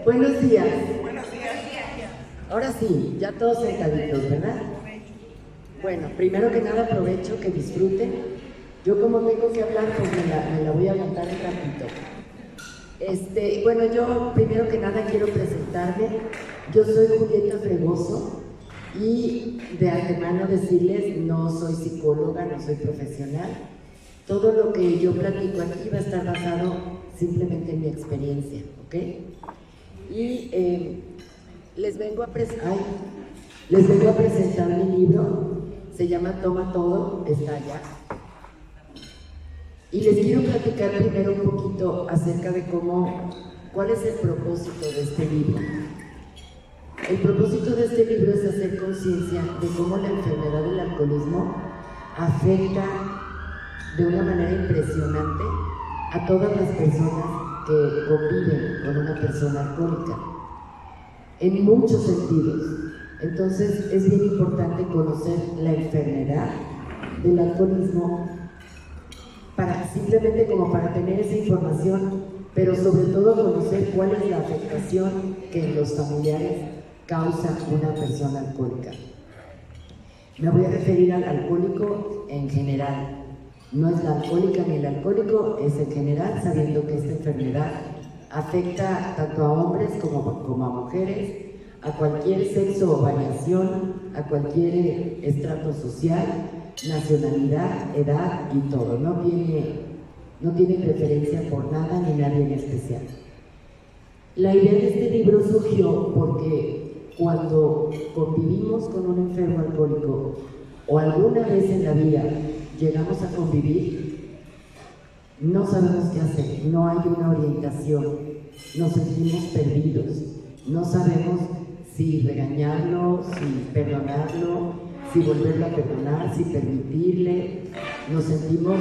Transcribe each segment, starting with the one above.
Buenos días. Ahora sí, ya todos sentaditos, ¿verdad? Bueno, primero que nada aprovecho que disfruten. Yo como tengo que hablar, pues me la voy a aguantar un ratito. Bueno, yo primero que nada quiero presentarme. Yo soy Julieta Fregoso y de antemano decirles, no soy psicóloga, no soy profesional. Todo lo que yo platico aquí va a estar basado simplemente en mi experiencia, ¿ok? Y les vengo a presentar mi libro, se llama Toma Todo, está allá. Y les quiero platicar primero un poquito acerca de cuál es el propósito de este libro. El propósito de este libro es hacer conciencia de cómo la enfermedad del alcoholismo afecta de una manera impresionante a todas las personas que conviven con una persona alcohólica, en muchos sentidos. Entonces es bien importante conocer la enfermedad del alcoholismo simplemente como para tener esa información, pero sobre todo conocer cuál es la afectación que en los familiares causa una persona alcohólica. Me voy a referir al alcohólico en general. No es la alcohólica ni el alcohólico, es en general, sabiendo que esta enfermedad afecta tanto a hombres como a mujeres, a cualquier sexo o variación, a cualquier estrato social, nacionalidad, edad y todo. No tiene preferencia por nada ni nadie en especial. La idea de este libro surgió porque cuando convivimos con un enfermo alcohólico o alguna vez en la vida llegamos a convivir, no sabemos qué hacer, no hay una orientación, nos sentimos perdidos, no sabemos si regañarlo, si perdonarlo, si volverlo a perdonar, si permitirle. Nos sentimos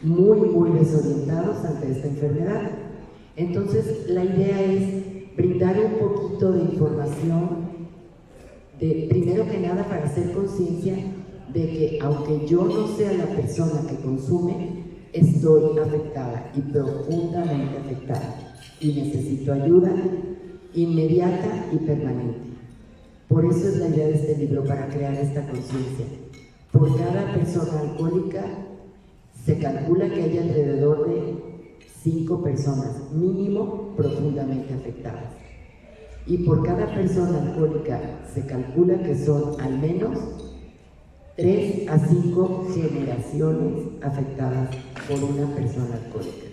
muy desorientados ante esta enfermedad. Entonces la idea es brindar un poquito de información, primero que nada para hacer conciencia de que aunque yo no sea la persona que consume, estoy afectada y profundamente afectada y necesito ayuda inmediata y permanente. Por eso es la idea de este libro, para crear esta conciencia. Por cada persona alcohólica se calcula que hay alrededor de 5 personas mínimo profundamente afectadas. Y por cada persona alcohólica se calcula que son al menos 3 a 5 generaciones afectadas por una persona alcohólica.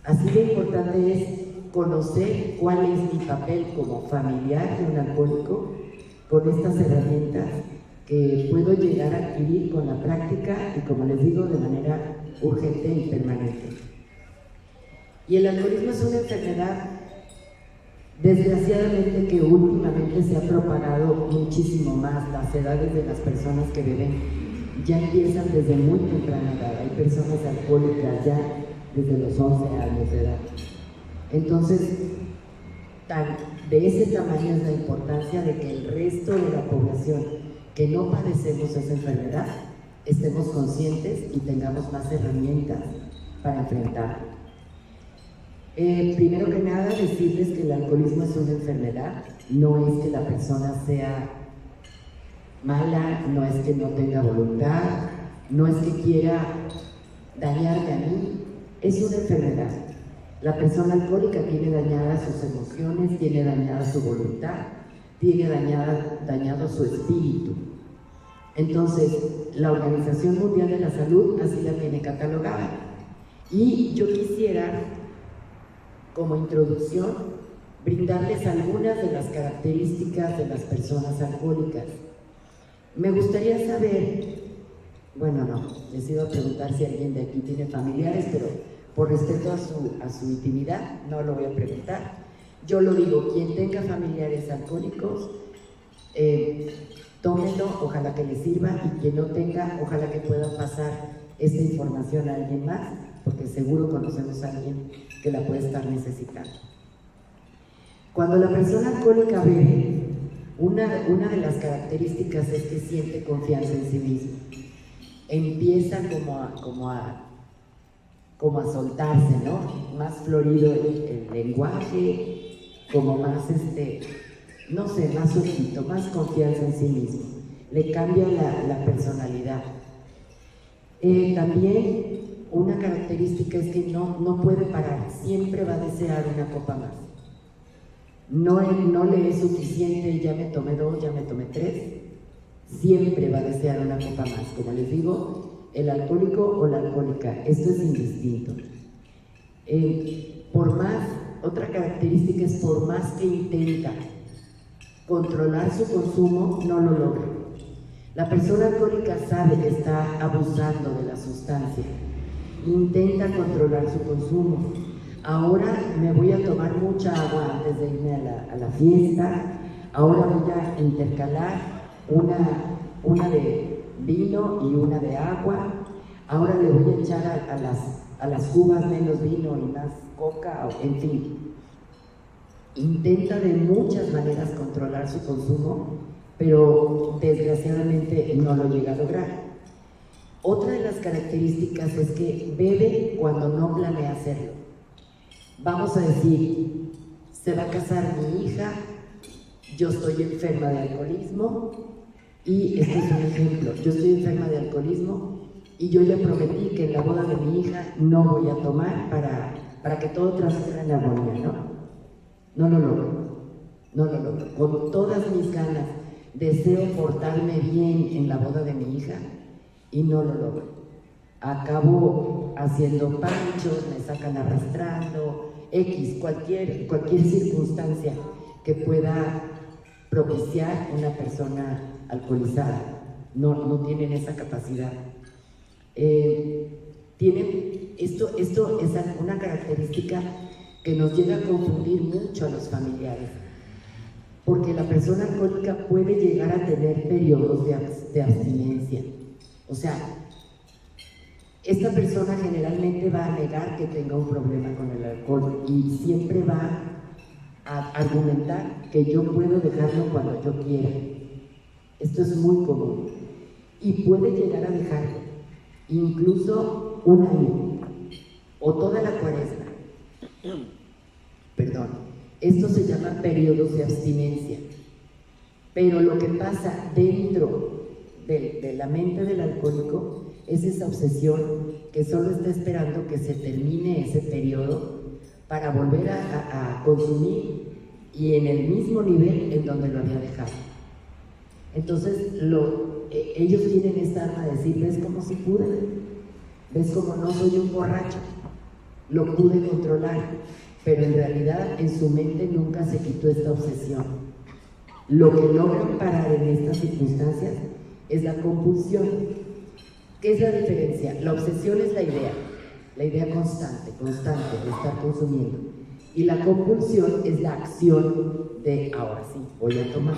Así de importante es conocer cuál es mi papel como familiar de un alcohólico con estas herramientas que puedo llegar a adquirir con la práctica y, como les digo, de manera urgente y permanente. Y el alcoholismo es una enfermedad, desgraciadamente, que últimamente se ha propagado muchísimo más. Las edades de las personas que beben ya empiezan desde muy temprana edad. Hay personas alcohólicas ya desde los 11 años de edad. Entonces, de ese tamaño es la importancia de que el resto de la población que no padecemos esa enfermedad estemos conscientes y tengamos más herramientas para enfrentarlo. Primero que nada, decirles que el alcoholismo es una enfermedad, no es que la persona sea mala, no es que no tenga voluntad, no es que quiera dañarme a mí, es una enfermedad. La persona alcohólica tiene dañadas sus emociones, tiene dañada su voluntad, tiene dañado su espíritu. Entonces, la Organización Mundial de la Salud así la tiene catalogada. Y yo quisiera, como introducción, brindarles algunas de las características de las personas alcohólicas. Me gustaría saber, bueno, no, les iba a preguntar si alguien de aquí tiene familiares, pero por respeto a su intimidad, no lo voy a preguntar. Yo lo digo, quien tenga familiares alcohólicos, tómenlo, ojalá que les sirva, y quien no tenga, ojalá que pueda pasar esta información a alguien más, porque seguro conocemos a alguien que la puede estar necesitando. Cuando la persona alcohólica bebe, una de las características es que siente confianza en sí mismo. Empieza como a soltarse, ¿no? Más florido el lenguaje, como más, no sé, más solito, más confianza en sí mismo. Le cambia la personalidad. También una característica es que no puede parar, siempre va a desear una copa más. No le es suficiente, ya me tomé 2, ya me tomé 3, siempre va a desear una copa más. Como les digo, el alcohólico o la alcohólica, esto es indistinto. Otra característica es por más que intenta controlar su consumo, no lo logra. La persona alcohólica sabe que está abusando de la sustancia, intenta controlar su consumo. Ahora me voy a tomar mucha agua antes de irme a la fiesta, ahora voy a intercalar una de vino y una de agua, ahora le voy a echar a las cubas menos vino y más coca, en fin. Intenta de muchas maneras controlar su consumo, pero desgraciadamente no lo llega a lograr. Otra de las características es que bebe cuando no planea hacerlo. Vamos a decir, se va a casar mi hija, yo estoy enferma de alcoholismo, y este es un ejemplo, yo estoy enferma de alcoholismo y yo le prometí que en la boda de mi hija no voy a tomar para que todo transcurra en armonía, ¿no? No lo logro. Con todas mis ganas deseo portarme bien en la boda de mi hija y no lo logro. Acabo haciendo panchos, me sacan arrastrando, cualquier circunstancia que pueda propiciar una persona alcoholizada. No tienen esa capacidad. Esto es una característica que nos llega a confundir mucho a los familiares, porque la persona alcohólica puede llegar a tener periodos de abstinencia. O sea, esta persona generalmente va a negar que tenga un problema con el alcohol y siempre va a argumentar que yo puedo dejarlo cuando yo quiera. Esto es muy común y puede llegar a dejarlo incluso un año o toda la cuaresma. Esto se llama periodos de abstinencia, pero lo que pasa dentro de la mente del alcohólico es esa obsesión que solo está esperando que se termine ese periodo para volver a consumir y en el mismo nivel en donde lo había dejado. Entonces ellos tienen esta arma de decir, ¿ves cómo sí pude? ¿Ves cómo no soy un borracho? Lo pude controlar, pero en realidad en su mente nunca se quitó esta obsesión. Lo que logran parar en estas circunstancias es la compulsión. ¿Qué es la diferencia? La obsesión es la idea constante de estar consumiendo. Y la compulsión es la acción de ahora sí, voy a tomar.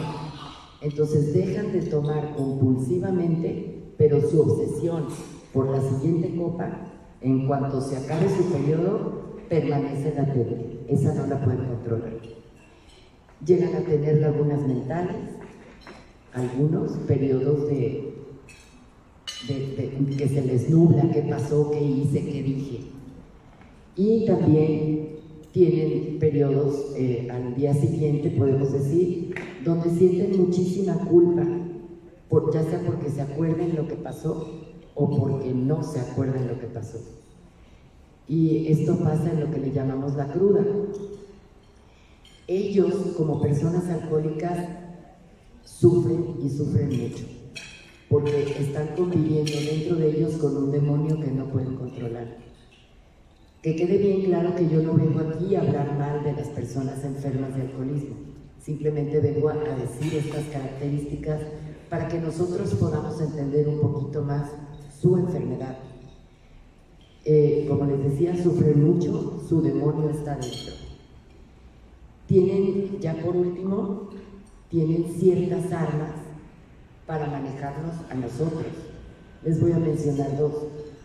Entonces dejan de tomar compulsivamente, pero su obsesión por la siguiente copa, en cuanto se acabe su periodo, permanece latente. Esa no la pueden controlar. Llegan a tener lagunas mentales, algunos periodos de que se les nubla qué pasó, qué hice, qué dije. Y también tienen periodos al día siguiente, podemos decir, donde sienten muchísima culpa, ya sea porque se acuerden lo que pasó o porque no se acuerdan lo que pasó. Y esto pasa en lo que le llamamos la cruda. Ellos, como personas alcohólicas, sufren y sufren mucho, porque están conviviendo dentro de ellos con un demonio que no pueden controlar. Que quede bien claro que yo no vengo aquí a hablar mal de las personas enfermas de alcoholismo, simplemente vengo a decir estas características para que nosotros podamos entender un poquito más su enfermedad. Como les decía, sufren mucho, su demonio está dentro. Ya por último, tienen ciertas armas para manejarnos a nosotros. Les voy a mencionar dos.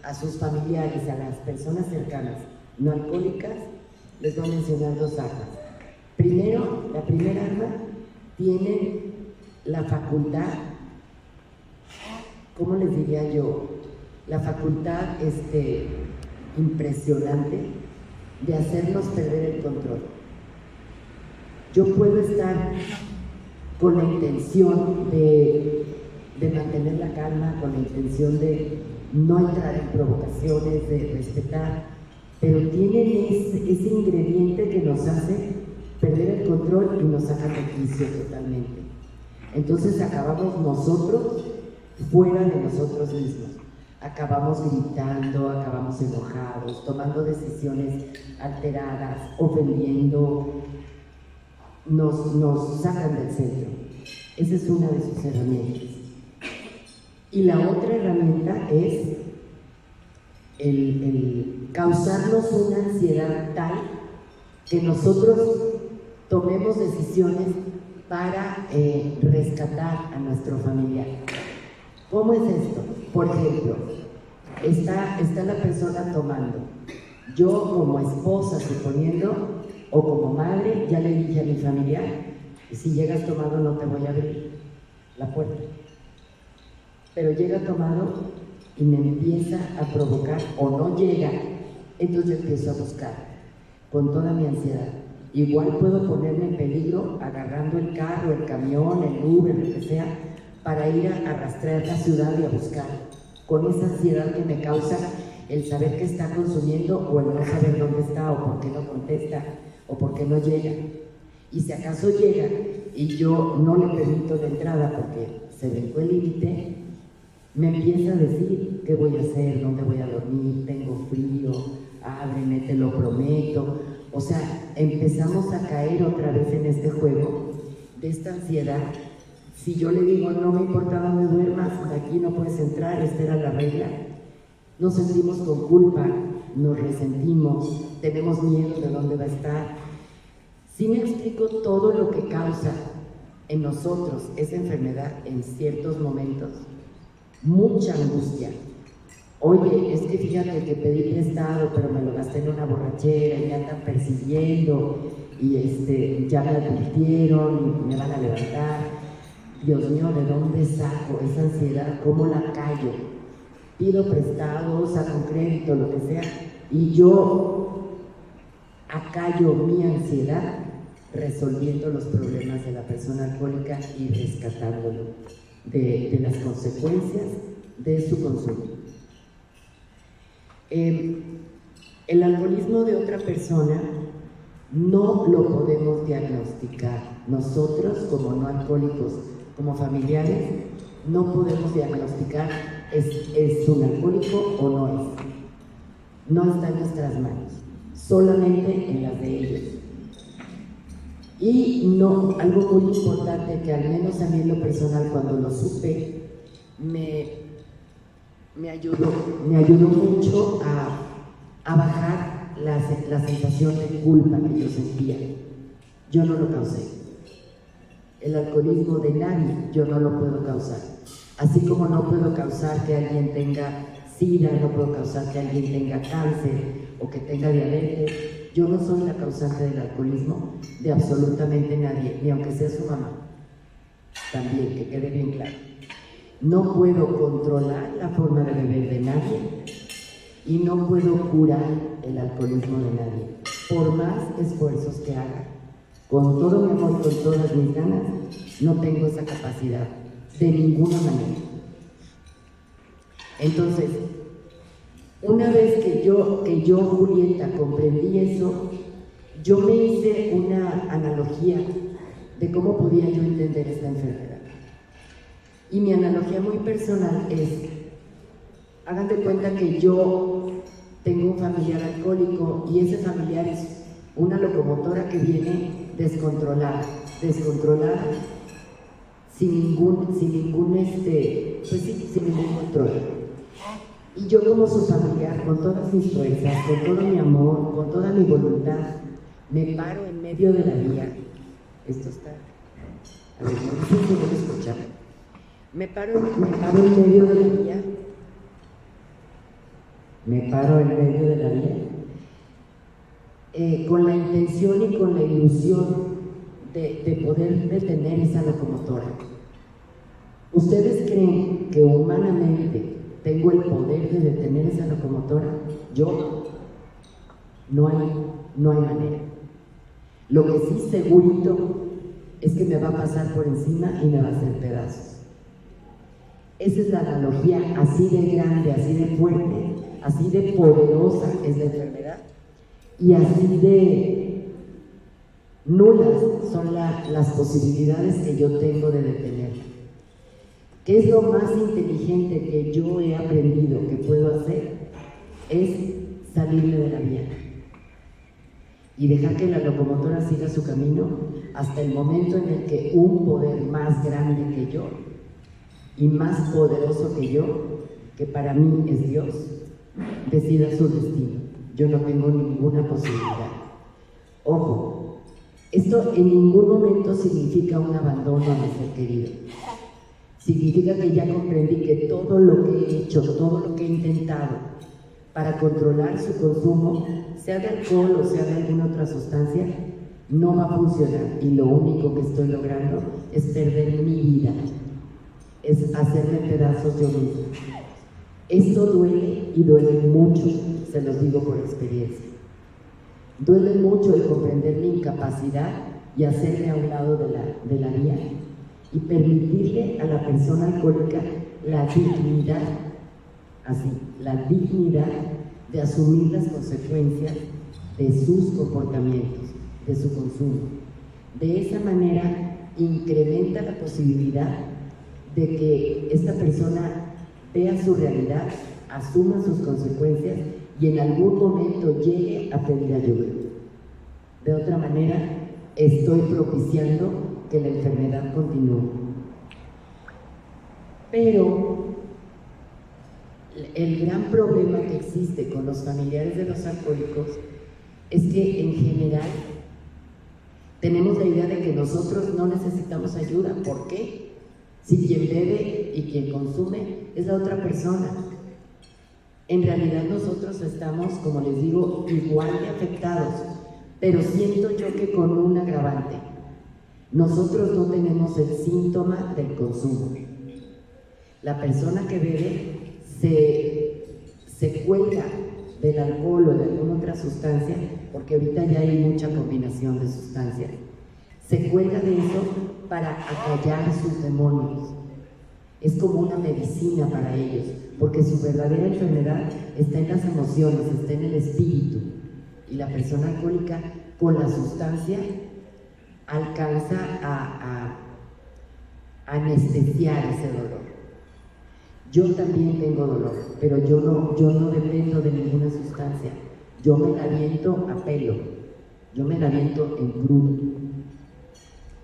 A sus familiares, a las personas cercanas no alcohólicas, les voy a mencionar dos armas. Primero, la primera arma, tienen la facultad, ¿cómo les diría yo? La facultad impresionante de hacernos perder el control. Yo puedo estar con la intención de mantener la calma, con la intención de no entrar en provocaciones, de respetar, pero tienen ese ingrediente que nos hace perder el control y nos saca de quicio totalmente. Entonces acabamos nosotros fuera de nosotros mismos. Acabamos gritando, acabamos enojados, tomando decisiones alteradas, ofendiendo, nos sacan del centro. Esa es una de sus herramientas. Y la otra herramienta es el causarnos una ansiedad tal que nosotros tomemos decisiones para rescatar a nuestro familiar. ¿Cómo es esto? Por ejemplo, está la persona tomando. Yo como esposa, suponiendo, o como madre, ya le dije a mi familiar, si llegas tomado no te voy a abrir la puerta. Pero llega tomado y me empieza a provocar, o no llega, entonces yo empiezo a buscar con toda mi ansiedad. Igual puedo ponerme en peligro agarrando el carro, el camión, el Uber, lo que sea, para ir a rastrear la ciudad y a buscar, con esa ansiedad que me causa el saber que está consumiendo o el no saber dónde está o por qué no contesta o por qué no llega. Y si acaso llega y yo no le permito la entrada porque se brincó el límite, me empieza a decir qué voy a hacer, dónde voy a dormir, tengo frío, ábreme, te lo prometo. O sea, empezamos a caer otra vez en este juego de esta ansiedad. Si yo le digo, no me importa dónde duermas, aquí no puedes entrar, esta era la regla, nos sentimos con culpa, nos resentimos, tenemos miedo de dónde va a estar. Si me explico todo lo que causa en nosotros esa enfermedad en ciertos momentos, mucha angustia. Oye, es que fíjate que pedí prestado, pero me lo gasté en una borrachera y me andan persiguiendo y ya me advirtieron y me van a levantar. Dios mío, ¿de dónde saco esa ansiedad? ¿Cómo la callo? Pido prestado, saco crédito, lo que sea, y yo acallo mi ansiedad resolviendo los problemas de la persona alcohólica y rescatándolo de las consecuencias de su consumo. El alcoholismo de otra persona no lo podemos diagnosticar. Nosotros, como no alcohólicos, como familiares, no podemos diagnosticar ¿es un alcohólico o no es? No está en nuestras manos, solamente en las de ellos. Y no, algo muy importante que al menos a mí en lo personal, cuando lo supe, me ayudó mucho a bajar la sensación de culpa que yo sentía. Yo no lo causé. El alcoholismo de nadie yo no lo puedo causar. Así como no puedo causar que alguien tenga SIDA, no puedo causar que alguien tenga cáncer o que tenga diabetes. Yo no soy la causante del alcoholismo de absolutamente nadie, ni aunque sea su mamá. También, que quede bien claro. No puedo controlar la forma de beber de nadie y no puedo curar el alcoholismo de nadie, por más esfuerzos que haga. Con todo mi amor, con todas mis ganas, no tengo esa capacidad, de ninguna manera. Entonces, una vez que yo, Julieta, comprendí eso, yo me hice una analogía de cómo podía yo entender esta enfermedad. Y mi analogía muy personal es, hagan de cuenta que yo tengo un familiar alcohólico y ese familiar es una locomotora que viene descontrolada, sin ningún control. Y yo como su familiar, con todas mis fuerzas, con todo mi amor, con toda mi voluntad, me paro en medio de la vía. Esto está... A ver, no sé si puedo escuchar. Me paro en medio de la vía. Con la intención y con la ilusión de poder detener esa locomotora. ¿Ustedes creen que humanamente tengo el poder de detener esa locomotora? Yo no hay manera. Lo que sí segurito es que me va a pasar por encima y me va a hacer pedazos. Esa es la analogía, así de grande, así de fuerte, así de poderosa es la enfermedad y así de nulas son las posibilidades que yo tengo de detenerla. ¿Qué es lo más inteligente que yo he aprendido que puedo hacer? Es salirme de la vía y dejar que la locomotora siga su camino hasta el momento en el que un poder más grande que yo y más poderoso que yo, que para mí es Dios, decida su destino. Yo no tengo ninguna posibilidad. Ojo, esto en ningún momento significa un abandono a mi ser querido. Significa que ya comprendí que todo lo que he hecho, todo lo que he intentado para controlar su consumo, sea de alcohol o sea de alguna otra sustancia, no va a funcionar y lo único que estoy logrando es perder mi vida, es hacerme pedazos yo mismo. Esto duele y duele mucho, se los digo por experiencia. Duele mucho el comprender mi incapacidad y hacerme a un lado de la vía y permitirle a la persona alcohólica la dignidad, así, la dignidad de asumir las consecuencias de sus comportamientos, de su consumo. De esa manera incrementa la posibilidad de que esta persona vea su realidad, asuma sus consecuencias y en algún momento llegue a pedir ayuda. De otra manera, estoy propiciando que la enfermedad continúe. Pero el gran problema que existe con los familiares de los alcohólicos es que en general tenemos la idea de que nosotros no necesitamos ayuda. ¿Por qué? Si quien bebe y quien consume es la otra persona. En realidad nosotros estamos, como les digo, igual de afectados, pero siento yo que con un agravante. Nosotros no tenemos el síntoma del consumo. La persona que bebe se cuelga del alcohol o de alguna otra sustancia, porque ahorita ya hay mucha combinación de sustancias, se cuelga de eso para acallar sus demonios. Es como una medicina para ellos, porque su verdadera enfermedad está en las emociones, está en el espíritu, y la persona alcohólica con la sustancia alcanza a anestesiar ese dolor. Yo también tengo dolor, pero yo no dependo de ninguna sustancia. Yo me la aviento a pelo, yo me la aviento en crudo.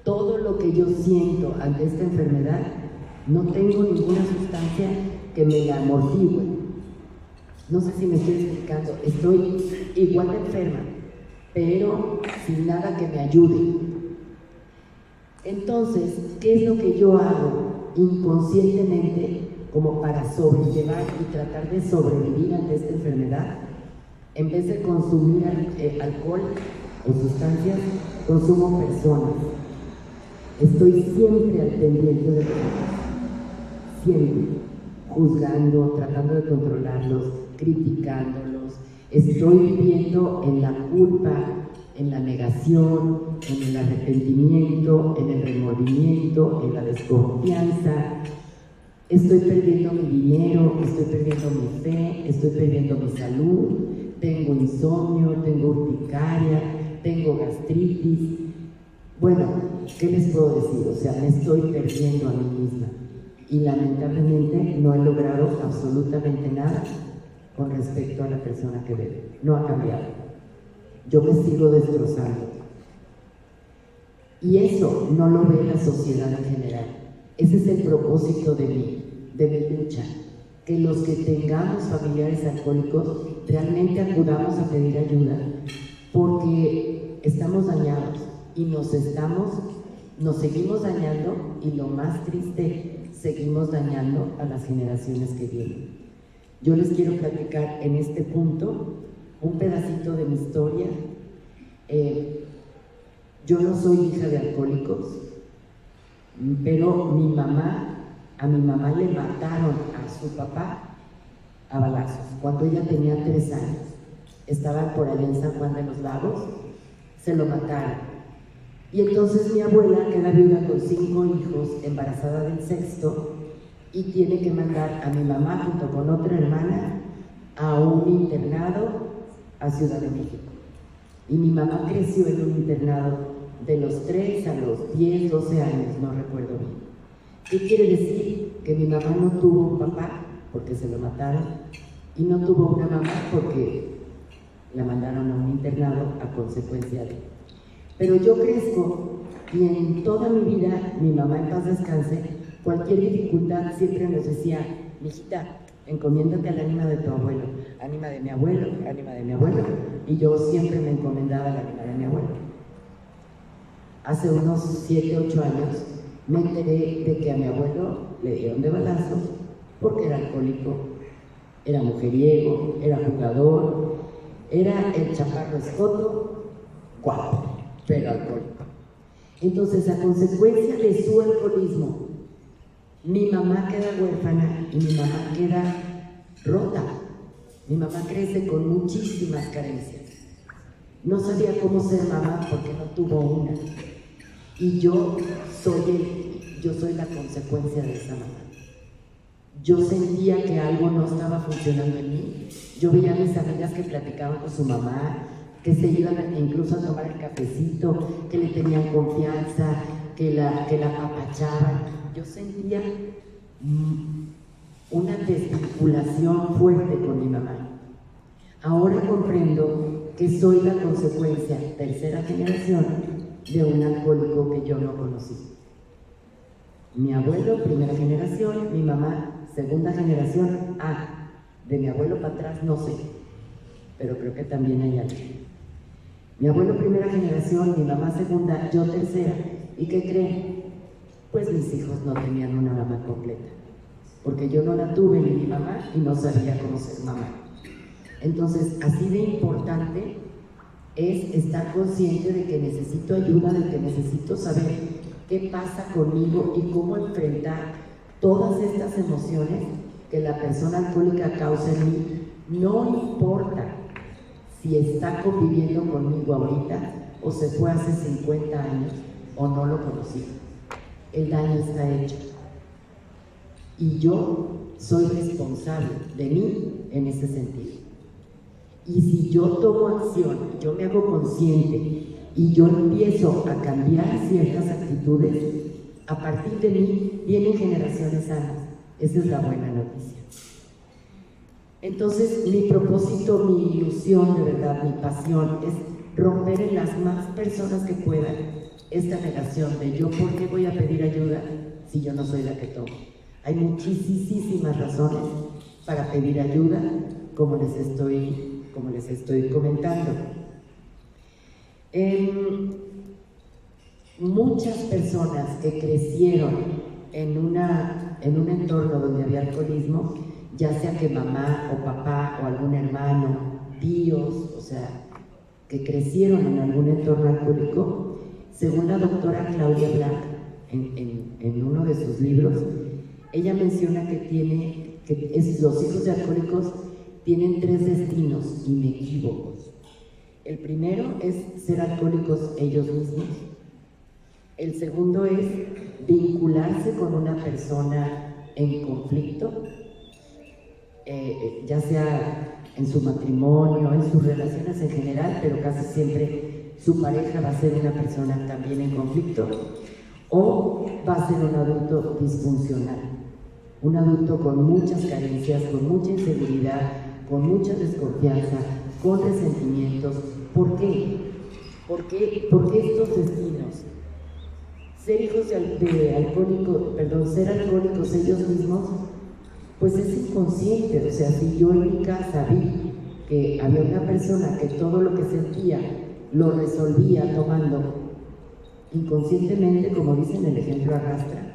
Todo lo que yo siento ante esta enfermedad, no tengo ninguna sustancia que me la amortigue. No sé si me estoy explicando, estoy igual de enferma, pero sin nada que me ayude. Entonces, ¿qué es lo que yo hago inconscientemente como para sobrellevar y tratar de sobrevivir ante esta enfermedad? En vez de consumir alcohol o sustancias, consumo personas. Estoy siempre al pendiente de los demás, siempre, juzgando, tratando de controlarlos, criticándolos. Estoy viviendo en la culpa, en la negación, en el arrepentimiento, en el remordimiento, en la desconfianza. Estoy perdiendo mi dinero, estoy perdiendo mi fe, estoy perdiendo mi salud, tengo insomnio, tengo urticaria, tengo gastritis. Bueno, ¿qué les puedo decir? O sea, me estoy perdiendo a mí misma y lamentablemente no he logrado absolutamente nada con respecto a la persona que bebe. No ha cambiado. Yo me sigo destrozando. Y eso no lo ve la sociedad en general. Ese es el propósito de mi lucha. Que los que tengamos familiares alcohólicos realmente acudamos a pedir ayuda, porque estamos dañados y nos seguimos dañando, y lo más triste, seguimos dañando a las generaciones que vienen. Yo les quiero platicar en este punto un pedacito de mi historia. Yo no soy hija de alcohólicos, pero a mi mamá le mataron a su papá a balazos cuando ella tenía 3 años. Estaban por allá en San Juan de los Lagos, se lo mataron. Y entonces mi abuela queda viuda con 5 hijos, embarazada del 6º, y tiene que mandar a mi mamá junto con otra hermana a un internado a Ciudad de México. Y mi mamá creció en un internado de los 3 a los 10, 12 años, no recuerdo bien. ¿Qué quiere decir? Que mi mamá no tuvo un papá porque se lo mataron y no tuvo una mamá porque la mandaron a un internado a consecuencia de. Pero yo crezco y en toda mi vida, mi mamá en paz descanse, cualquier dificultad siempre nos decía: mijita, encomiéndate al ánima de tu abuelo, ánima de mi abuelo, ánima de mi abuelo, y yo siempre me encomendaba al ánima de mi abuelo. Hace unos 7, 8 años me enteré de que a mi abuelo le dieron de balazos porque era alcohólico, era mujeriego, era jugador, era el chaparro escoto, guapo, pero alcohólico. Entonces, a consecuencia de su alcoholismo, mi mamá queda huérfana y mi mamá queda rota. Mi mamá crece con muchísimas carencias. No sabía cómo ser mamá porque no tuvo una. Y yo soy la consecuencia de esa mamá. Yo sentía que algo no estaba funcionando en mí. Yo veía a mis amigas que platicaban con su mamá, que se iban incluso a tomar el cafecito, que le tenían confianza, que la apapachaban. Yo sentía una desvinculación fuerte con mi mamá. Ahora comprendo que soy la consecuencia, 3ª generación, de un alcohólico que yo no conocí. Mi abuelo, 1ª generación, mi mamá, 2ª generación. De mi abuelo para atrás no sé, pero creo que también hay algo. Mi abuelo, 1ª generación, mi mamá 2ª, yo 3ª. ¿Y qué creen? Pues mis hijos no tenían una mamá completa, porque yo no la tuve ni mi mamá y no sabía cómo ser mamá. Entonces, así de importante es estar consciente de que necesito ayuda, de que necesito saber qué pasa conmigo y cómo enfrentar todas estas emociones que la persona alcohólica causa en mí. No importa si está conviviendo conmigo ahorita o se fue hace 50 años o no lo conocí. El daño está hecho. Y yo soy responsable de mí en ese sentido. Y si yo tomo acción, yo me hago consciente y yo empiezo a cambiar ciertas actitudes, a partir de mí vienen generaciones sanas. Esa es la buena noticia. Entonces, mi propósito, mi ilusión, de verdad, mi pasión es romper en las más personas que puedan esta negación de yo, ¿por qué voy a pedir ayuda si yo no soy la que tomo? Hay muchísimas razones para pedir ayuda, como les estoy comentando. Muchas personas que crecieron en un entorno donde había alcoholismo, ya sea que mamá o papá o algún hermano, tíos, o sea, que crecieron en algún entorno alcohólico, según la doctora Claudia Black, en uno de sus libros, ella menciona que los hijos de alcohólicos tienen 3 destinos inequívocos. El primero es ser alcohólicos ellos mismos. El segundo es vincularse con una persona en conflicto, ya sea en su matrimonio, en sus relaciones en general, pero casi siempre su pareja va a ser una persona también en conflicto, o va a ser un adulto disfuncional, un adulto con muchas carencias, con mucha inseguridad, con mucha desconfianza, con resentimientos. ¿Por qué? ¿Por qué estos destinos? Ser hijos de alcohólicos, ser alcohólicos ellos mismos, pues es inconsciente. O sea, si yo en mi casa vi que había una persona que todo lo que sentía lo resolvía tomando, inconscientemente, como dicen, el ejemplo arrastra.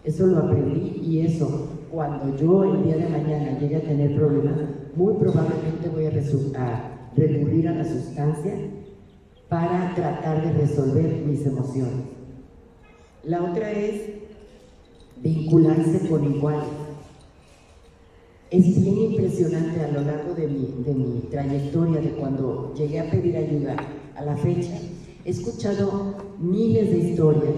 Eso lo aprendí, y eso, cuando yo el día de mañana llegue a tener problemas, muy probablemente voy a recurrir a la sustancia para tratar de resolver mis emociones. La otra es vincularse con iguales. Es bien impresionante a lo largo de mi trayectoria, de cuando llegué a pedir ayuda a la fecha, He escuchado miles de historias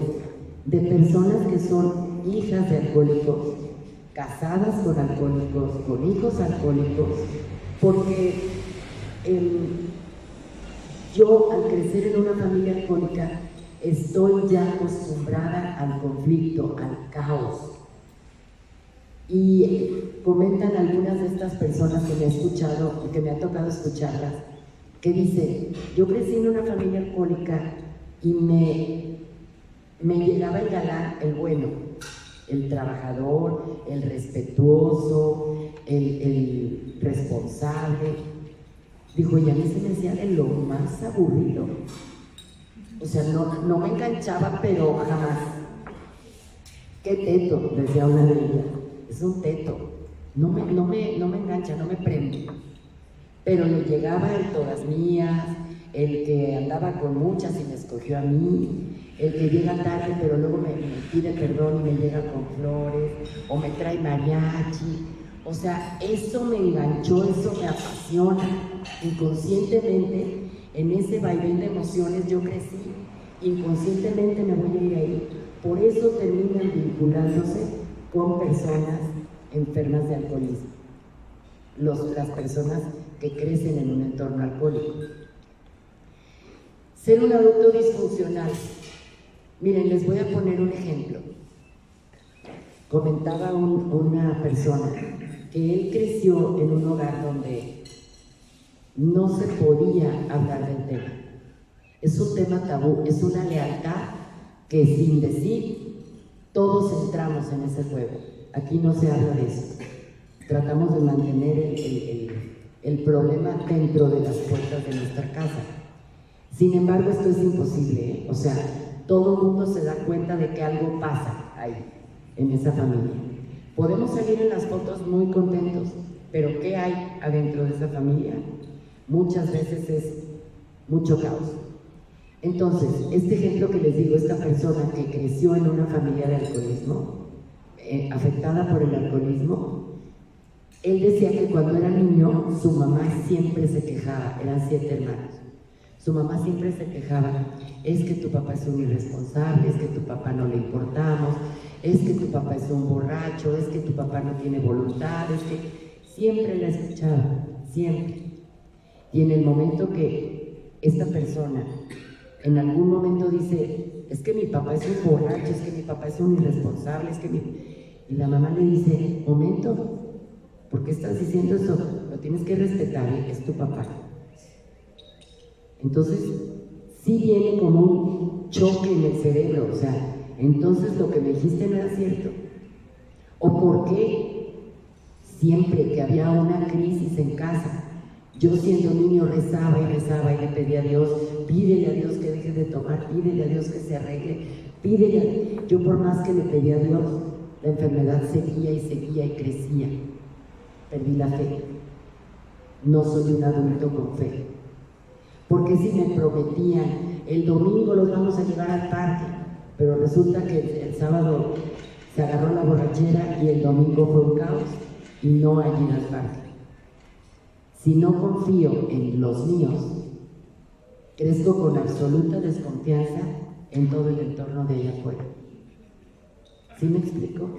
de personas que son hijas de alcohólicos, casadas con alcohólicos, con hijos alcohólicos, porque yo al crecer en una familia alcohólica estoy ya acostumbrada al conflicto, al caos. Y comentan algunas de estas personas que me he escuchado y que me ha tocado escucharlas, que dicen, yo crecí en una familia alcohólica y me llegaba el galán, el bueno, el trabajador, el respetuoso, el responsable. Dijo, y a mí se me hacía de lo más aburrido. O sea, no me enganchaba, pero jamás. ¡Qué teto!, decía una de ellas. Es un teto. No me engancha, no me prende. Pero le llegaba el todas mías, el que andaba con muchas y me escogió a mí, el que llega tarde pero luego me pide perdón y me llega con flores, o me trae mariachi. O sea, eso me enganchó, eso me apasiona. Inconscientemente, en ese vaivén de emociones yo crecí, inconscientemente me voy a ir ahí. Por eso terminan vinculándose con personas enfermas de alcoholismo, las personas que crecen en un entorno alcohólico. Ser un adulto disfuncional. Miren, les voy a poner un ejemplo. Comentaba una persona que él creció en un hogar donde no se podía hablar del tema. Es un tema tabú, es una lealtad que sin decir todos entramos en ese juego. Aquí no se habla de eso. Tratamos de mantener el problema dentro de las puertas de nuestra casa. Sin embargo, esto es imposible, ¿eh? O sea, todo el mundo se da cuenta de que algo pasa ahí, en esa familia. Podemos salir en las fotos muy contentos, pero ¿qué hay adentro de esa familia? Muchas veces es mucho caos. Entonces, este ejemplo que les digo, esta persona que creció en una familia de alcoholismo, afectada por el alcoholismo, él decía que cuando era niño su mamá siempre se quejaba, eran 7 hermanos, su mamá siempre se quejaba, es que tu papá es un irresponsable, es que tu papá no le importamos, es que tu papá es un borracho, es que tu papá no tiene voluntad, es que siempre la escuchaba, siempre. Y en el momento que esta persona en algún momento dice, es que mi papá es un borracho, es que mi papá es un irresponsable, es que y la mamá le dice, momento, ¿por qué estás diciendo eso? Lo tienes que respetar, es tu papá. Entonces, sí viene como un choque en el cerebro, o sea, entonces lo que me dijiste no era cierto. ¿O por qué siempre que había una crisis en casa, yo siendo niño rezaba y le pedía a Dios, pídele a Dios que deje de tomar, pídele a Dios que se arregle, pídele yo por más que le pedía a Dios, la enfermedad seguía y crecía. Perdí la fe. No soy un adulto con fe. Porque si me prometían, el domingo los vamos a llevar al parque, pero resulta que el sábado se agarró la borrachera y el domingo fue un caos y no hay ir al parque. Si no confío en los míos, crezco con absoluta desconfianza en todo el entorno de allá afuera. ¿Sí me explico?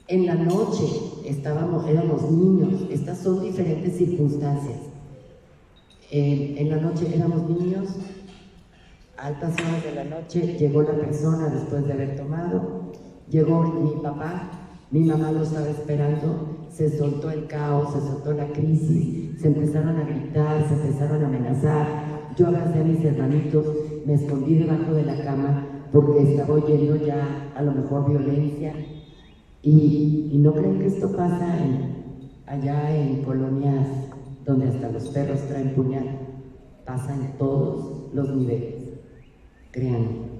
En la noche éramos niños, estas son diferentes circunstancias. En la noche éramos niños, a altas horas de la noche llegó la persona después de haber tomado, llegó mi papá, mi mamá lo estaba esperando, se soltó el caos, se soltó la crisis, se empezaron a gritar, se empezaron a amenazar. Yo abracé a mis hermanitos, me escondí debajo de la cama porque estaba oyendo ya a lo mejor violencia. Y no creen que esto pasa allá en colonias donde hasta los perros traen puñal. Pasa en todos los niveles, créanme.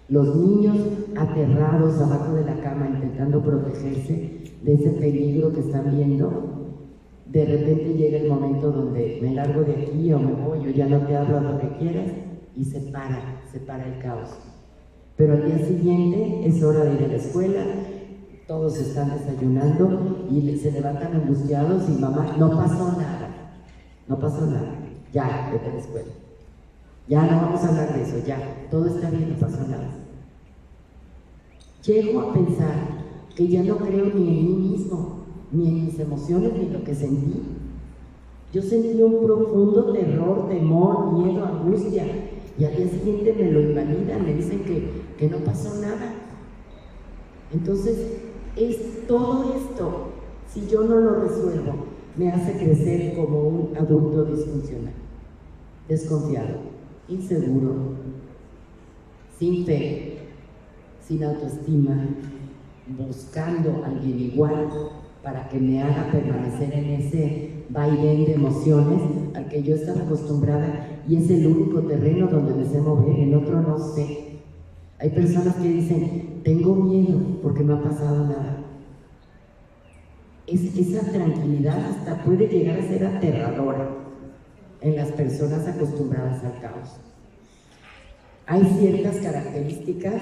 Los niños aterrados abajo de la cama intentando protegerse de ese peligro que están viendo, de repente llega el momento donde me largo de aquí o me voy, o ya no te hablo, lo que quieras, y se para el caos. Pero al día siguiente es hora de ir a la escuela, todos están desayunando y se levantan angustiados y mamá, no pasó nada, ya, vete a la escuela. Ya no vamos a hablar de eso, ya, todo está bien, no pasa nada. Llego a pensar que ya no creo ni en mí mismo, ni en mis emociones, ni en lo que sentí. Yo sentí un profundo terror, temor, miedo, angustia, y al día siguiente me lo invalidan, me dicen que no pasó nada. Entonces, es todo esto, si yo no lo resuelvo, me hace crecer como un adulto disfuncional, desconfiado, inseguro, sin fe, sin autoestima, buscando a alguien igual para que me haga permanecer en ese vaivén de emociones al que yo estaba acostumbrada, y es el único terreno donde me sé mover, el otro no sé. Hay personas que dicen, tengo miedo porque no ha pasado nada. Esa tranquilidad hasta puede llegar a ser aterradora en las personas acostumbradas al caos. Hay ciertas características,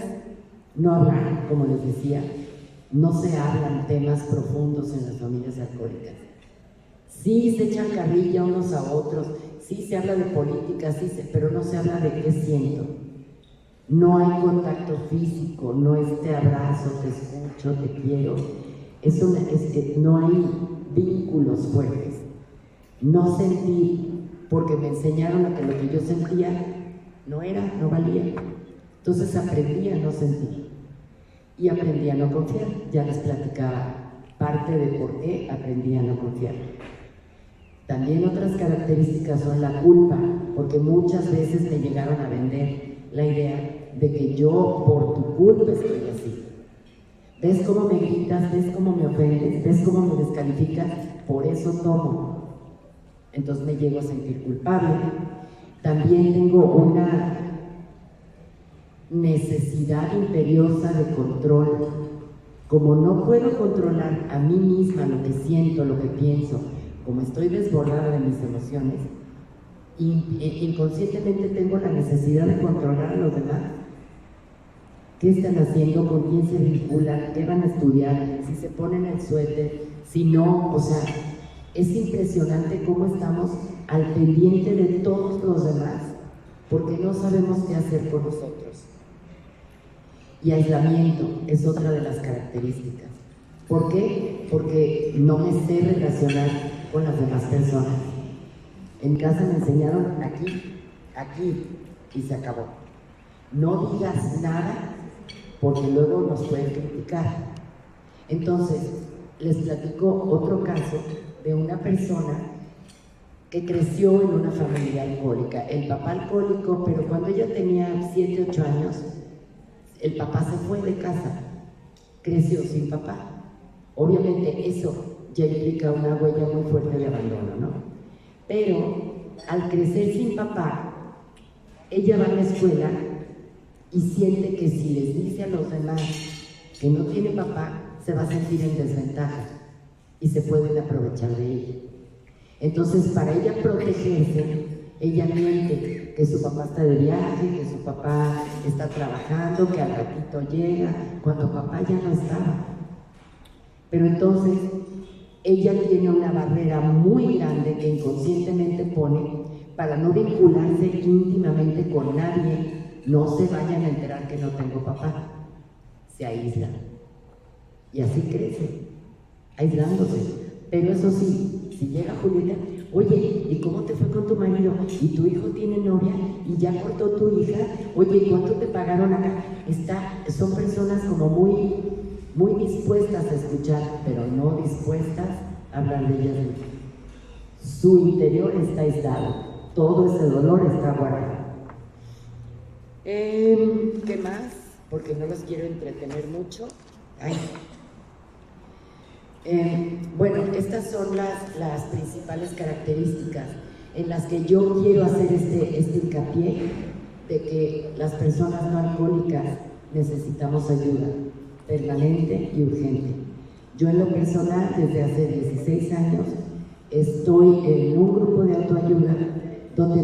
no hablar, como les decía, no se hablan temas profundos en las familias alcohólicas. Sí se echan carrilla unos a otros, sí se habla de política, pero no se habla de qué siento. No hay contacto físico, no es te abrazo, te escucho, te quiero. No hay vínculos fuertes. No sentí, porque me enseñaron a que lo que yo sentía no valía. Entonces aprendí a no sentir y aprendí a no confiar. Ya les platicaba parte de por qué aprendí a no confiar. También otras características son la culpa, porque muchas veces me llegaron a vender la idea de que yo por tu culpa estoy así. ¿Ves cómo me gritas? ¿Ves cómo me ofendes? ¿Ves cómo me descalificas? Por eso tomo. Entonces me llego a sentir culpable. También tengo una necesidad imperiosa de control. Como no puedo controlar a mí misma lo que siento, lo que pienso, como estoy desbordada de mis emociones, inconscientemente tengo la necesidad de controlar a los demás. ¿Qué están haciendo? ¿Con quién se vinculan? ¿Qué van a estudiar? ¿Si se ponen el suéter? Si no, o sea, es impresionante cómo estamos al pendiente de todos los demás, porque no sabemos qué hacer con nosotros. Y aislamiento es otra de las características. ¿Por qué? Porque no me sé relacionar con las demás personas. En casa me enseñaron aquí, y se acabó. No digas nada, porque luego nos pueden criticar. Entonces, les platico otro caso de una persona que creció en una familia alcohólica. El papá alcohólico, pero cuando ella tenía 7, 8 años, el papá se fue de casa, creció sin papá. Obviamente eso ya implica una huella muy fuerte de abandono, ¿no? Pero al crecer sin papá, ella va a la escuela y siente que si les dice a los demás que no tiene papá, se va a sentir en desventaja y se pueden aprovechar de ella. Entonces, para ella protegerse, ella miente que su papá está de viaje, que su papá está trabajando, que al ratito llega, cuando papá ya no estaba. Pero entonces, ella tiene una barrera muy grande que inconscientemente pone para no vincularse íntimamente con nadie. No se vayan a enterar que no tengo papá. Se aísla. Y así crece, aislándose. Pero eso sí, si llega Julieta, oye, ¿y cómo te fue con tu marido? ¿Y tu hijo tiene novia? ¿Y ya cortó tu hija? Oye, ¿cuánto te pagaron acá? Son personas como muy dispuestas a escuchar, pero no dispuestas a hablar de ellas mismas. Su interior está aislado, todo ese dolor está guardado. ¿Qué más? Porque no los quiero entretener mucho. Bueno, estas son las principales características en las que yo quiero hacer este hincapié de que las personas no alcohólicas necesitamos ayuda permanente y urgente. Yo en lo personal, desde hace 16 años, estoy en un grupo de autoayuda donde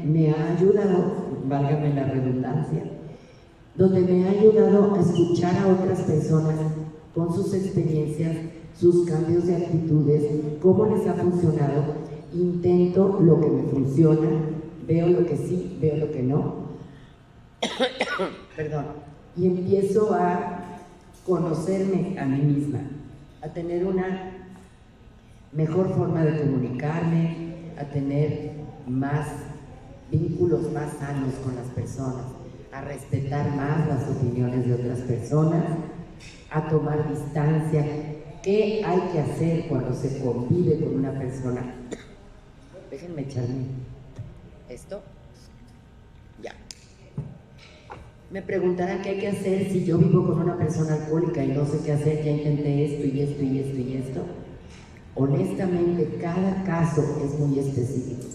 me ha ayudado, válgame la redundancia, donde me ha ayudado a escuchar a otras personas con sus experiencias, sus cambios de actitudes, cómo les ha funcionado. Intento lo que me funciona, veo lo que sí, veo lo que no, perdón, y empiezo a conocerme a mí misma, a tener una mejor forma de comunicarme, a tener más vínculos más sanos con las personas, a respetar más las opiniones de otras personas, a tomar distancia. ¿Qué hay que hacer cuando se convive con una persona? Déjenme echarme esto. Ya. Me preguntarán qué hay que hacer si yo vivo con una persona alcohólica y no sé qué hacer, ya intenté esto y esto y esto y esto. Honestamente, cada caso es muy específico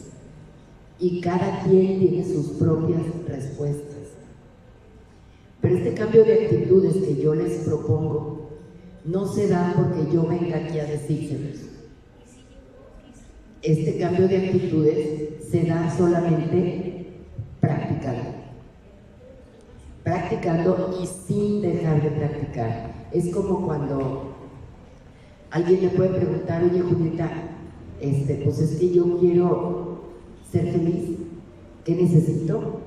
y cada quien tiene sus propias respuestas. Pero este cambio de actitudes que yo les propongo no se da porque yo venga aquí a decírselos. Este cambio de actitudes se da solamente practicando y sin dejar de practicar. Es como cuando alguien me puede preguntar, oye Julieta, pues es que yo quiero ser feliz, ¿qué necesito?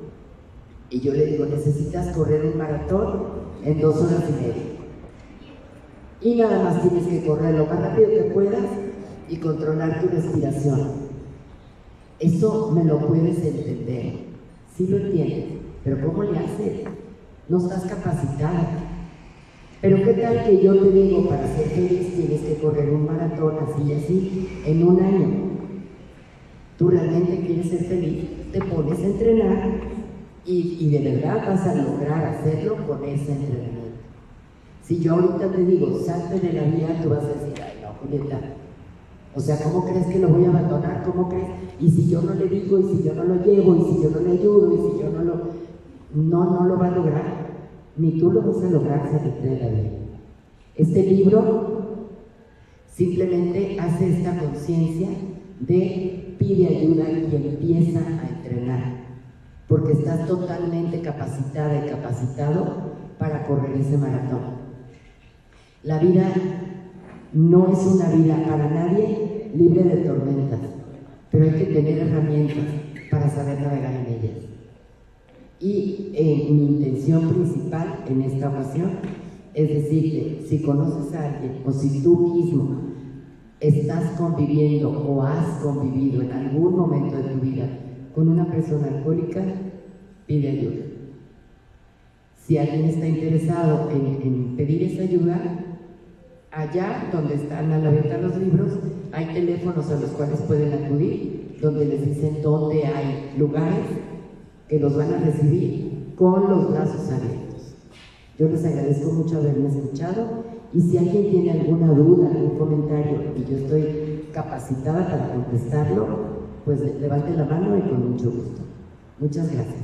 Y yo le digo, necesitas correr un maratón en 2 horas y media. Y nada más tienes que correr lo más rápido que puedas y controlar tu respiración. Eso me lo puedes entender, sí lo entiendes, pero ¿cómo le haces? No estás capacitada. Pero ¿qué tal que yo te digo, para ser feliz tienes que correr un maratón así y así en 1 año? Tú realmente quieres ser feliz, te pones a entrenar y de verdad vas a lograr hacerlo con ese entrenamiento. Si yo ahorita te digo, salte de la vía, tú vas a decir, ay no, Julieta, o sea, ¿cómo crees que lo voy a abandonar? ¿Cómo crees? Y si yo no le digo, y si yo no lo llevo, y si yo no le ayudo, y si yo no lo va a lograr, ni tú lo vas a lograr salir de la vía. Este libro simplemente hace esta conciencia de pide ayuda y empieza a entrenar, porque estás totalmente capacitada y capacitado para correr ese maratón. La vida no es una vida para nadie libre de tormentas, pero hay que tener herramientas para saber navegar en ellas. Y mi intención principal en esta ocasión es decirte, si conoces a alguien o si tú mismo estás conviviendo o has convivido en algún momento de tu vida con una persona alcohólica, pide ayuda. Si alguien está interesado en pedir esa ayuda, allá donde están a la venta los libros, hay teléfonos a los cuales pueden acudir, donde les dicen dónde hay lugares que los van a recibir con los brazos abiertos. Yo les agradezco mucho haberme escuchado y si alguien tiene alguna duda, algún comentario y yo estoy capacitada para contestarlo, pues levante la mano y con mucho gusto. Muchas gracias.